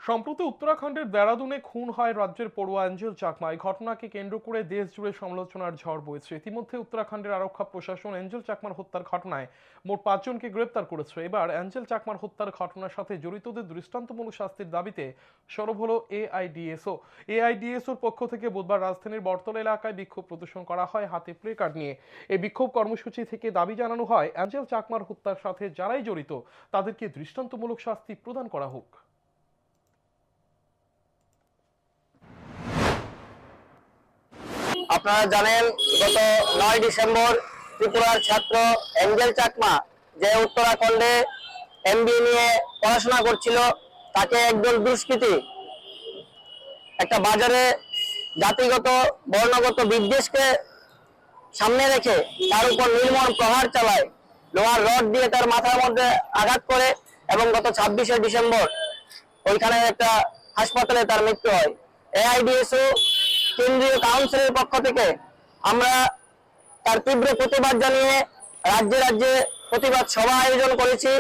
সম্প্রতি উত্তরাখণ্ডের দেরাদুনে খুন হয় রাজ্যের পড়ুয়া অ্যাঞ্জেল চাকমা। এই ঘটনাকে কেন্দ্র করে দেশ জুড়ে সমালোচনার ঝড় বইছে। ইতিমধ্যে উত্তরাখণ্ডের আরক্ষা প্রশাসন অ্যাঞ্জেল চাকমার হত্যার ঘটনায় মোট 5 জনকে গ্রেপ্তার করেছে। এবার অ্যাঞ্জেল চাকমার হত্যার ঘটনার সাথে জড়িতদের দৃষ্টান্তমূলক শাস্তির দাবিতে সরব হলো এআইডিএসও। এআইডিএসওর পক্ষ থেকে বুধবার রাজধানীর বটতলা এলাকায় বিক্ষোভ প্রদর্শন করা হয় হাতে প্লে কার্ড নিয়ে। এই বিক্ষোভ কর্মসূচি থেকে দাবি জানানো হয় অ্যাঞ্জেল চাকমার হত্যার সাথে যারাই জড়িত তাদেরকে দৃষ্টান্তমূলক শাস্তি প্রদান করা হোক। আপনারা জানেন, গত 9 ডিসেম্বর ত্রিপুরার ছাত্র অ্যাঞ্জেল চাকমা, যে উত্তরাখণ্ডে এমবিএ নিয়ে পড়াশোনা করছিল, তাকে একদল দুষ্কৃতী একটা বাজারে জাতিগত বর্ণগত বিদ্বেষকে সামনে রেখে তার উপর নির্মম প্রহার চালায়, লোহার রড দিয়ে তার মাথার মধ্যে আঘাত করে এবং গত 26শে ডিসেম্বর ওইখানে একটা হাসপাতালে তার মৃত্যু হয়। এআইডিএসও কেন্দ্রীয় কাউন্সিলের পক্ষ থেকে আমরা তার তীব্র প্রতিবাদ জানিয়ে রাজ্যে রাজ্যে প্রতিবাদ সভা আয়োজন করেছি।